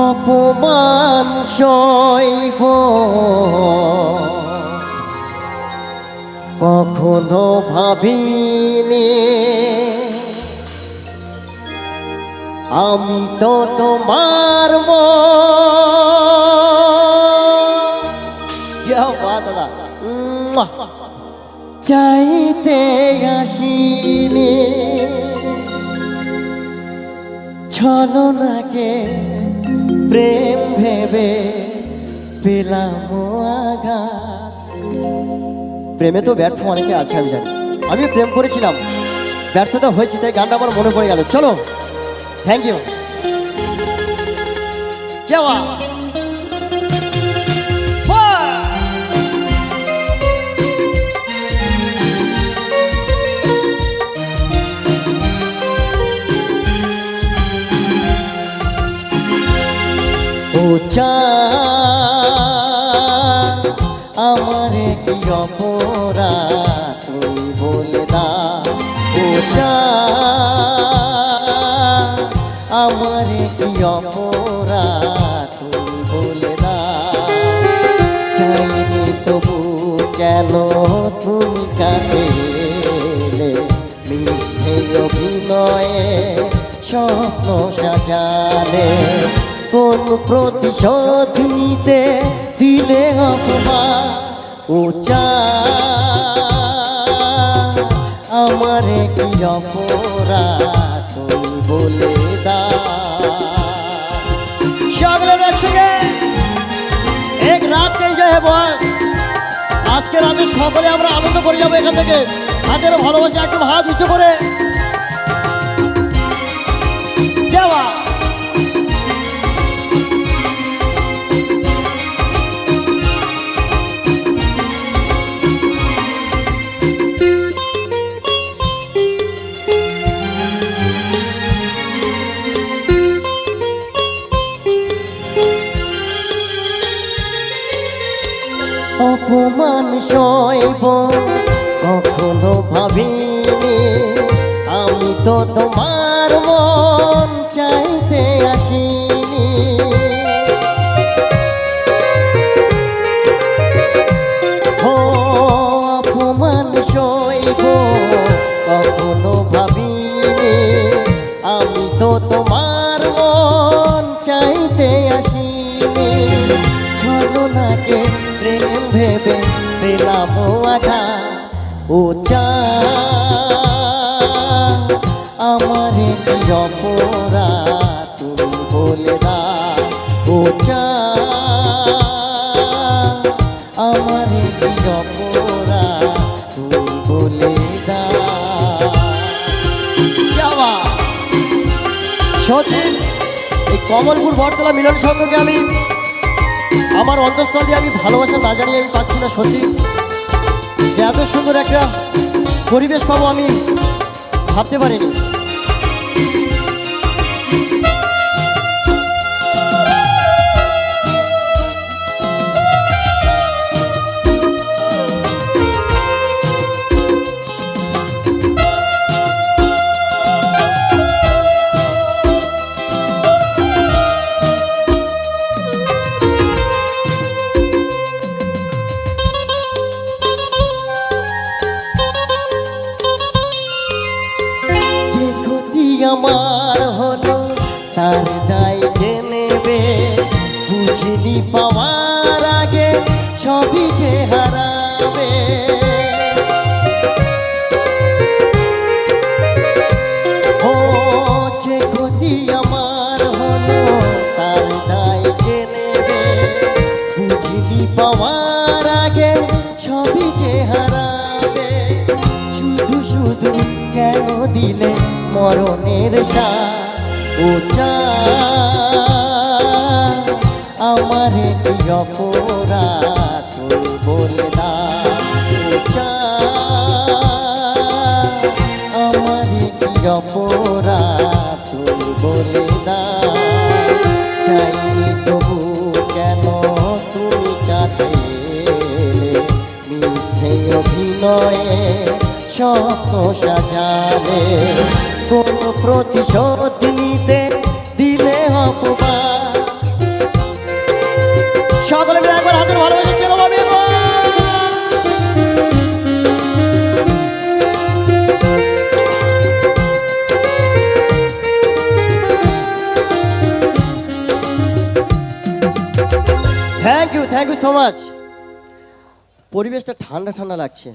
অপমান সইব কখনো ভাবিনি, আমি তো তোমার চাইতে আসিনি, ছলনাকে প্রেম ভেবে পেলাম আঘাত। প্রেমে তো ব্যর্থ অনেকে আছে, আমি জানি। আমি প্রেম করেছিলাম, ব্যর্থতা হয়েছে, তাই গানটা আমার মনে পড়ে গেল। চলো, থ্যাংক ইউ। কেওয়া ও চাঁদ আমারে কি অপরাধ তুই বলে দাও। ও চাঁদ আমারে কি অপরাধ তুই বলে দাও। চাইনি তবু কেন তুমি কাছে এলে, মিথ্যে অভিনয়ে স্বপ্ন সাজালে। কোন প্রতিশোধ নিতে দিলে অপমান। ও চাঁদ আমারে কি অপরাধ তুই বলে দাও। সকলে একসঙ্গে এক রাত এনজয় বস। আজকে রাতে সকলে আমরা আনন্দ করে যাবো এখান থেকে। হাতের ভালোবাসা একদম হাত উঁচু করে দেওয়া। অপমান সইব কখনো ভাবিনি, আমি তো তোমার মন চাইতে আসিনি। ও অপমান সইব কখনো ভাবিনি, আমি তো তোমার মন চাইতে আসিনি। ছলনাকে প্রেম ভেবে পেলাম আঘাত। ও চাঁদ আমারে কি অপরাধ তুমি বলে দাও। ও চাঁদ আমারে কি অপরাধ তুমি বলে দাও। সত্যি এই কমলপুর বটতলা মিলন সংঘকে আমি আমার অন্তঃস্থল দিয়ে আমি ভালোবাসা না জানিয়ে আমি পাচ্ছি না। সত্যি যে এত সুন্দর একটা পরিবেশ পাবো আমি ভাবতে পারিনি। আমার হলো তার দায় কে নেবে, বুঝিনি পাওয়ার আগে সবই যে হারাবে। ও যে ক্ষতি আমার হলো তার দায় কে নেবে, বুঝিনি পাওয়ার আগে সবই যে হারাবে। শুধু শুধু কেন দিলে মরণের সাথ। ও চাঁদ আমারে কি অপরাধ তুই বলে দাও। ও চাঁদ আমারে কি অপরাধ তুই বলে দাও। চাইনি তবু কেন তুমি কাছে এলে, মিথ্যে অভিনয়ে স্বপ্ন সাজালে। কোন প্রতিশোধ নিতে দিলে অপমান। Thank you so much. পরিবেশটা ঠান্ডা ঠান্ডা লাগছে,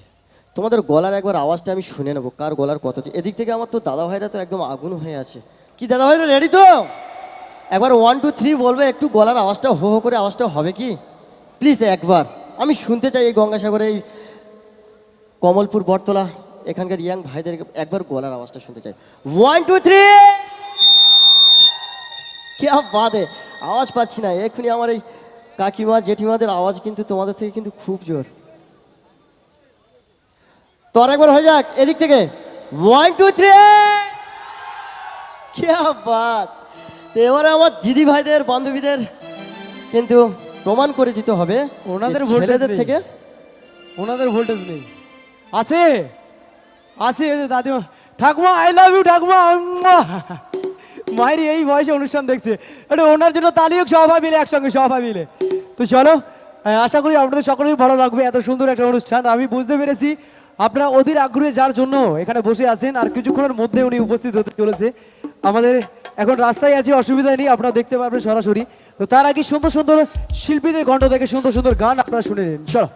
তোমাদের গলার একবার আওয়াজটা আমি শুনে নেবো, কার গলার কত। এদিক থেকে আমার তো দাদা ভাইরা তো একদম আগুন হয়ে আছে। কি দাদা ভাইরা রেডি তো? একবার 1 2 3 বলবে, একটু গলার আওয়াজটা হো হো করে আওয়াজটা হবে কি প্লিজ একবার আমি শুনতে চাই। এই গঙ্গাসাগরে, এই কমলপুর বটতলা এখানকার ইয়াং ভাইদের একবার গলার আওয়াজটা শুনতে চাই। 1 2 3। কে বাদে আওয়াজ পাচ্ছি না এক্ষুনি। আমার এই কাকিমা জেঠিমাদের আওয়াজ কিন্তু তোমাদের থেকে কিন্তু খুব জোর। তো আর একবার হয়ে যাক এদিক থেকে 1 2 3। কে বাদ। তো এবারে আমার দিদি ভাইদের বান্ধবীদের কিন্তু প্রমাণ করে দিতে হবে ওনাদের যে ভোল্টেজ ছেলেদের নেই। থেকে। ওনাদের ভোল্টেজ নেই। আছে আছে ওই যে দাদিমা, ঠাকুমা আই লাভ ইউ ঠাকুমা। মায়ের এই বয়সে অনুষ্ঠান দেখছে, এটা ওনার জন্য তালি হোক সবাই মিলে একসঙ্গে, সবাই মিলে। তো চলো, আশা করি আপনাদের সকলেই ভালো লাগবে এত সুন্দর একটা অনুষ্ঠান। আমি বুঝতে পেরেছি আপনারা অধীর আগ্রহে যার জন্য এখানে বসে আছেন, আর কিছুক্ষণের মধ্যে উনি উপস্থিত হতে চলেছে। আমাদের এখন রাস্তায় আছে, অসুবিধা নেই, আপনারা দেখতে পারবেন সরাসরি। তো তার আগে সুন্দর সুন্দর শিল্পীদের কণ্ঠ থেকে সুন্দর সুন্দর গান আপনারা শুনে নিন। চলো।